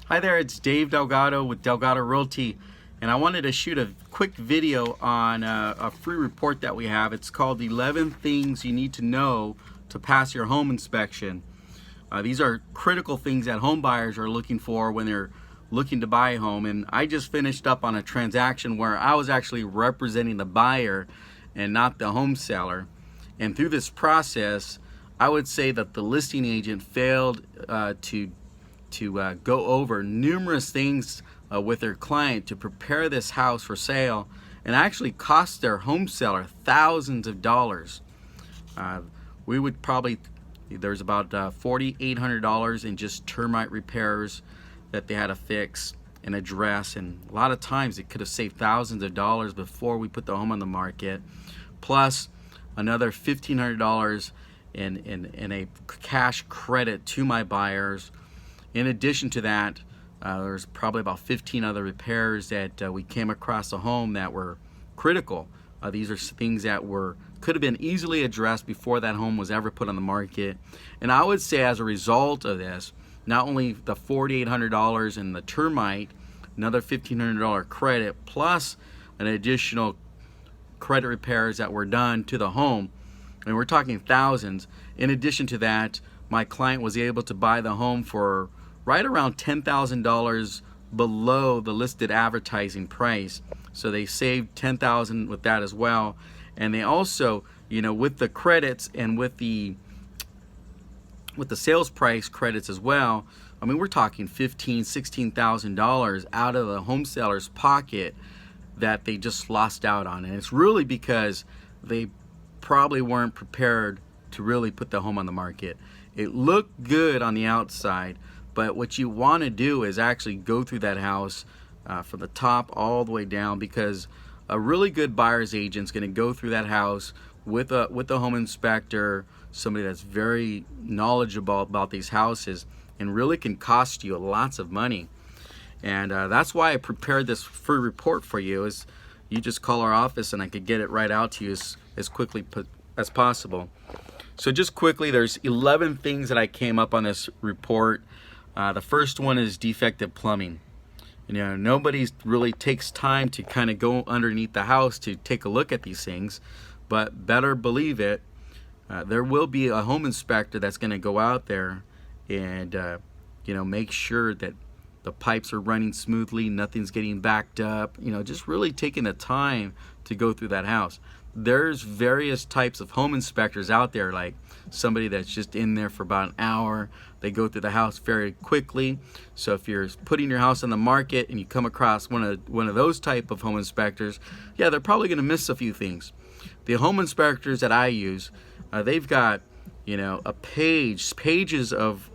Hi there, it's Dave Delgado with Delgado Realty, and I wanted to shoot a quick video on a free report that we have. It's called 11 Things You Need to Know to Pass Your Home Inspection. These are critical things that home buyers are looking for when they're looking to buy a home, and I just finished up on a transaction where I was actually representing the buyer and not the home seller. And through this process, I would say that the listing agent failed to go over numerous things with their client to prepare this house for sale, and actually cost their home seller thousands of dollars. We would probably, there's about $4,800 in just termite repairs that they had to fix and address, and a lot of times it could have saved thousands of dollars before we put the home on the market, plus another $1,500 in a cash credit to my buyers. In addition to that, there's probably about 15 other repairs that we came across the home that were critical. These are things that could have been easily addressed before that home was ever put on the market. And I would say, as a result of this, not only the $4,800 in the termite, another $1,500 credit, plus an additional credit repairs that were done to the home, and we're talking thousands. In addition to that, my client was able to buy the home for right around $10,000 below the listed advertising price. So they saved $10,000 with that as well. And they also, with the credits and with the sales price credits as well, I mean, we're talking $15,000, $16,000 out of the home seller's pocket that they just lost out on. And it's really because they probably weren't prepared to really put the home on the market. It looked good on the outside, but what you want to do is actually go through that house from the top all the way down, because a really good buyer's agent is going to go through that house with a home inspector, somebody that's very knowledgeable about these houses, and really can cost you lots of money. And that's why I prepared this free report for you. Is you just call our office and I could get it right out to you as quickly as possible. So just quickly, there's 11 things that I came up on this report. The first one is defective plumbing. Nobody really takes time to kind of go underneath the house to take a look at these things, but better believe it, there will be a home inspector that's going to go out there and make sure that the pipes are running smoothly, nothing's getting backed up, just really taking the time to go through that house. There's various types of home inspectors out there, like somebody that's just in there for about an hour. They go through the house very quickly. So if you're putting your house on the market and you come across one of those type of home inspectors, yeah, they're probably going to miss a few things. The home inspectors that I use, they've got pages of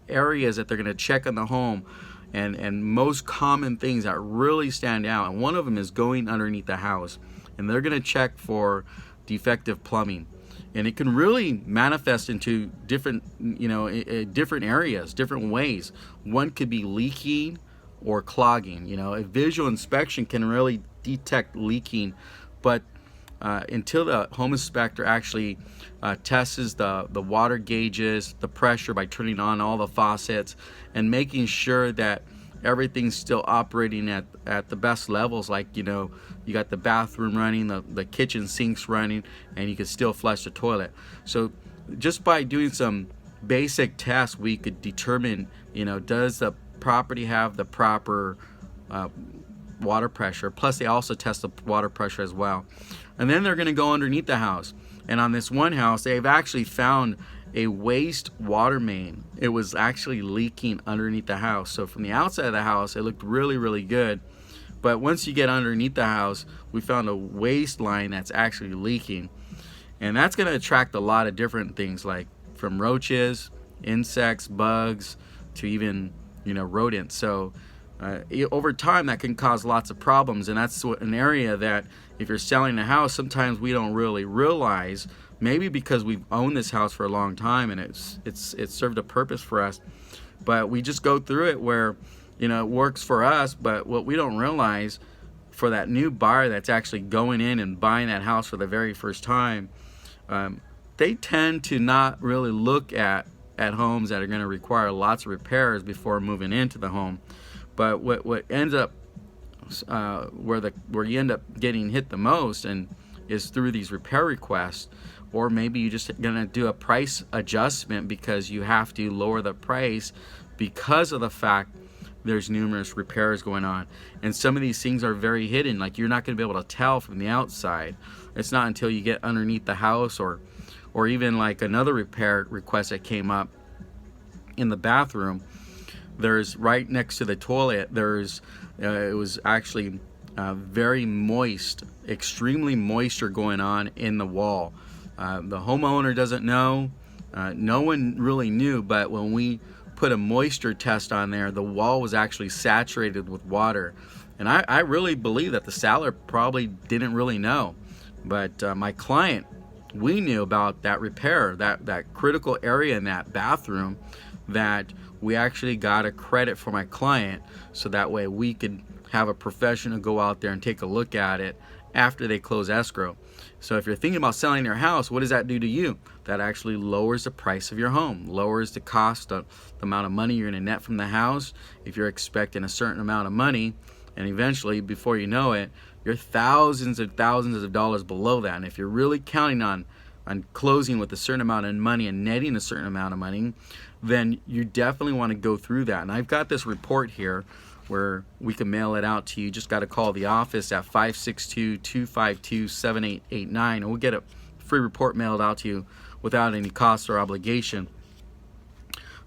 areas that they're going to check on the home, and most common things that really stand out. And one of them is going underneath the house, and they're going to check for defective plumbing, and it can really manifest into different different areas, different ways. One could be leaking or clogging. A visual inspection can really detect leaking, but until the home inspector actually tests the water gauges, the pressure by turning on all the faucets and making sure that everything's still operating at the best levels, like you got the bathroom running, the kitchen sinks running, and you can still flush the toilet. So just by doing some basic tests, we could determine, does the property have the proper water pressure. Plus they also test the water pressure as well. And then they're going to go underneath the house, and on this one house they've actually found a waste water main. It was actually leaking underneath the house. So from the outside of the house it looked really, really good, but once you get underneath the house, we found a waste line that's actually leaking, and that's going to attract a lot of different things, like from roaches, insects, bugs, to even rodents. So over time that can cause lots of problems, and that's an area that if you're selling a house, sometimes we don't really realize, maybe because we've owned this house for a long time and it's served a purpose for us, but we just go through it where it works for us, but what we don't realize, for that new buyer that's actually going in and buying that house for the very first time, they tend to not really look at at homes that are going to require lots of repairs before moving into the home. But what ends up where you end up getting hit the most and is through these repair requests, or maybe you're just going to do a price adjustment because you have to lower the price because of the fact there's numerous repairs going on. And some of these things are very hidden, like you're not going to be able to tell from the outside. It's not until you get underneath the house, or even like another repair request that came up in the bathroom. There's right next to the toilet, it was actually very moist, extremely moisture going on in the wall. The homeowner doesn't know, no one really knew, but when we put a moisture test on there, the wall was actually saturated with water. And I really believe that the seller probably didn't really know, but my client, we knew about that repair, that critical area in that bathroom, that we actually got a credit for my client, so that way we could have a professional go out there and take a look at it after they close escrow. So if you're thinking about selling your house, what does that do to you? That actually lowers the price of your home, lowers the cost of the amount of money you're going to net from the house. If you're expecting a certain amount of money, and eventually, before you know it, you're thousands and thousands of dollars below that. And if you're really counting on closing with a certain amount of money and netting a certain amount of money, then you definitely want to go through that. And I've got this report here where we can mail it out to you. Just got to call the office at 562-252-7889, and we'll get a free report mailed out to you without any cost or obligation.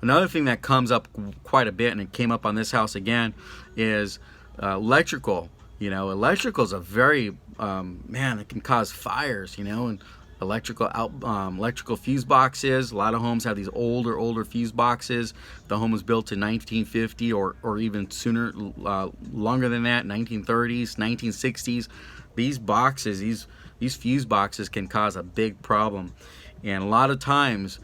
Another thing that comes up quite a bit, and it came up on this house again, is electrical. Electrical is a very it can cause fires. And electrical fuse boxes. A lot of homes have these older fuse boxes. The home was built in 1950 or even sooner, longer than that, 1930s, 1960s. These boxes, these fuse boxes can cause a big problem. And a lot of times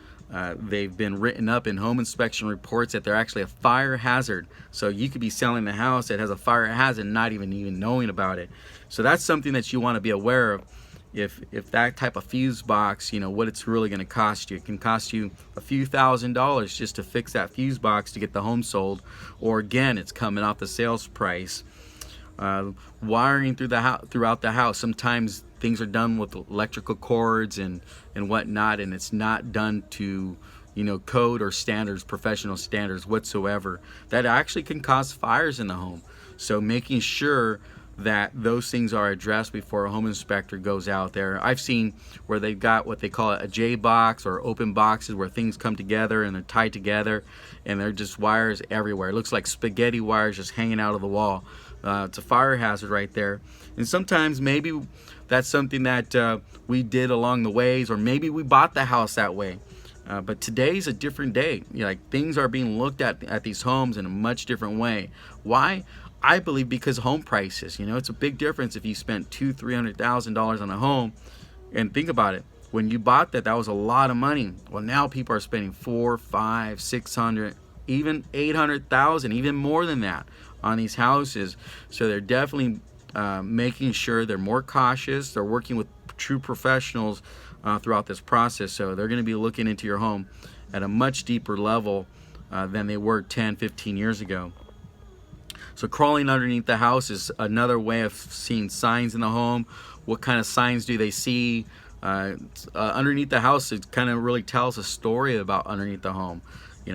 they've been written up in home inspection reports that they're actually a fire hazard. So you could be selling a house that has a fire hazard and not even knowing about it. So that's something that you want to be aware of. If that type of fuse box, what it's really going to cost you. It can cost you a few $1,000s just to fix that fuse box to get the home sold, or again, it's coming off the sales price. Wiring throughout the house. Sometimes things are done with electrical cords and whatnot, and it's not done to code or standards, professional standards whatsoever. That actually can cause fires in the home. So making sure that those things are addressed before a home inspector goes out there. I've seen where they've got what they call a J box or open boxes, where things come together and they're tied together and they're just wires everywhere. It looks like spaghetti wires just hanging out of the wall. It's a fire hazard right there. And sometimes maybe that's something that we did along the ways, or maybe we bought the house that way. But today's a different day. Things are being looked at these homes in a much different way. Why? I believe because home prices. It's a big difference if you spent $200,000-$300,000 on a home, and think about it. When you bought that was a lot of money. Well, now people are spending $400,000, $500,000, $600,000, even $800,000, even more than that on these houses. So they're definitely making sure they're more cautious. They're working with true professionals throughout this process. So they're going to be looking into your home at a much deeper level than they were 10, 15 years ago. So crawling underneath the house is another way of seeing signs in the home. What kind of signs do they see? Underneath the house, it kind of really tells a story about underneath the home.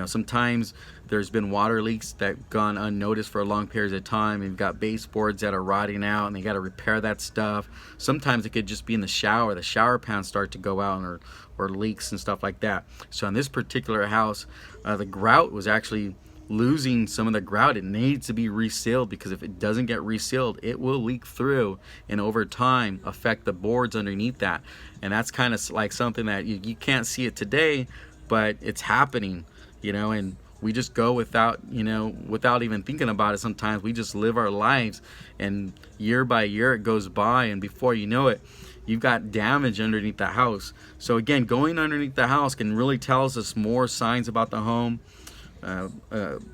Sometimes there's been water leaks that gone unnoticed for a long period of time. You've got baseboards that are rotting out and they got to repair that stuff. Sometimes it could just be in the shower. The shower pans start to go out, or leaks and stuff like that. So in this particular house, the grout was actually losing some of the grout. It needs to be resealed, because if it doesn't get resealed, it will leak through and over time affect the boards underneath that. And that's kind of like something that you can't see it today, but it's happening, and we just go without even thinking about it. Sometimes we just live our lives, and year by year it goes by, and before you know it, you've got damage underneath the house. So again, going underneath the house can really tell us more signs about the home.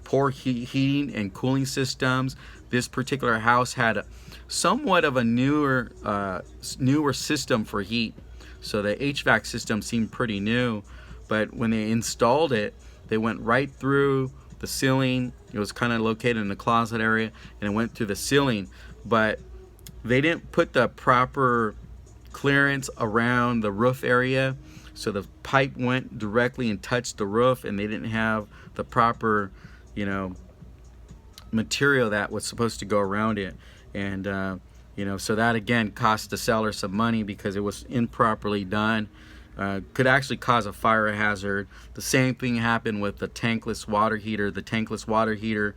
Poor heating and cooling systems. This particular house had somewhat of a newer system for heat, so the HVAC system seemed pretty new, but when they installed it, They went right through the ceiling. It was kind of located in the closet area, and it went through the ceiling, but they didn't put the proper clearance around the roof area, so the pipe went directly and touched the roof, and they didn't have the proper, you know, material that was supposed to go around it. And you know, so that again cost the seller some money because it was improperly done. Could actually cause a fire hazard. The same thing happened with the tankless water heater. The tankless water heater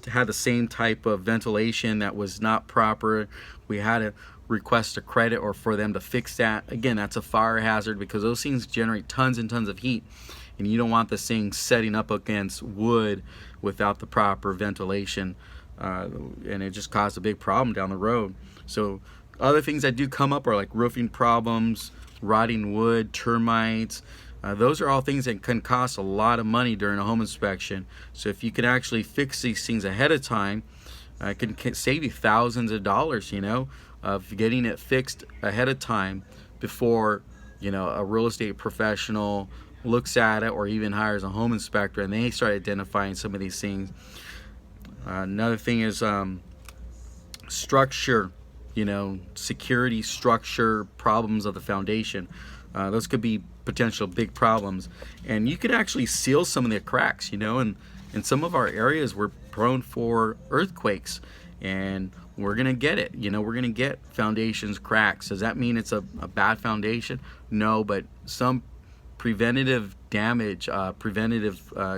had the same type of ventilation that was not proper. We had to request a credit or for them to fix that. Again, that's a fire hazard because those things generate tons and tons of heat, and you don't want this thing setting up against wood without the proper ventilation, and it just caused a big problem down the road. So other things that do come up are like roofing problems, rotting wood, termites. Those are all things that can cost a lot of money during a home inspection. So if you can actually fix these things ahead of time, it can save you thousands of dollars, you know, of getting it fixed ahead of time before, you know, a real estate professional looks at it or even hires a home inspector and they start identifying some of these things. Another thing is structure, you know, security, structure problems of the foundation. Those could be potential big problems, and you could actually seal some of the cracks, you know. And in some of our areas we're prone for earthquakes, and we're gonna get it, you know. We're gonna get foundations cracks. Does that mean it's a bad foundation? No, but some preventative damage,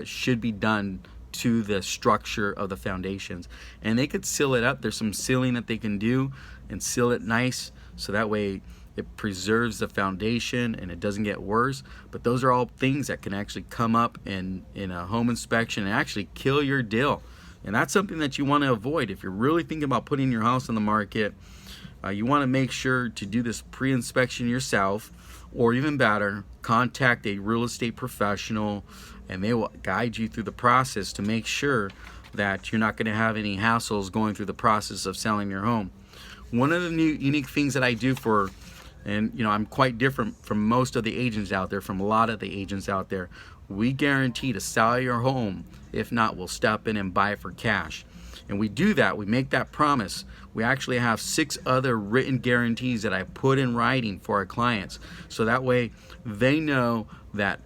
should be done to the structure of the foundations, and they could seal it up. There's some sealing that they can do and seal it nice, so that way it preserves the foundation and it doesn't get worse. But those are all things that can actually come up in a home inspection and actually kill your deal, and that's something that you want to avoid. If you're really thinking about putting your house on the market, you want to make sure to do this pre-inspection yourself, or even better, contact a real estate professional and they will guide you through the process to make sure that you're not going to have any hassles going through the process of selling your home. One of the unique things that I do for, and you know, I'm quite different from most of the agents out there, from a lot of the agents out there, we guarantee to sell your home. If not, we'll step in and buy it for cash. And we do that, we make that promise. We actually have 6 other written guarantees that I put in writing for our clients, so that way they know that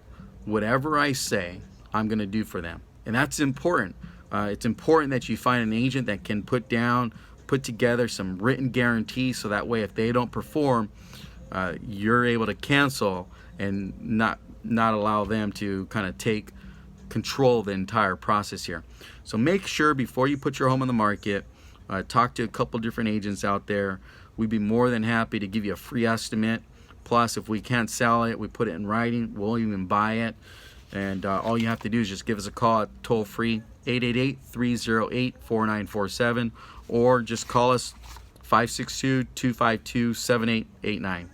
whatever I say, I'm going to do for them. And that's important. It's important that you find an agent that can put together some written guarantees, so that way if they don't perform, you're able to cancel and not allow them to kind of take control of the entire process here. So make sure before you put your home on the market, talk to a couple different agents out there. We'd be more than happy to give you a free estimate. Plus, if we can't sell it, we put it in writing. We'll even buy it. And all you have to do is just give us a call at toll-free 888-308-4947, or just call us 562-252-7889.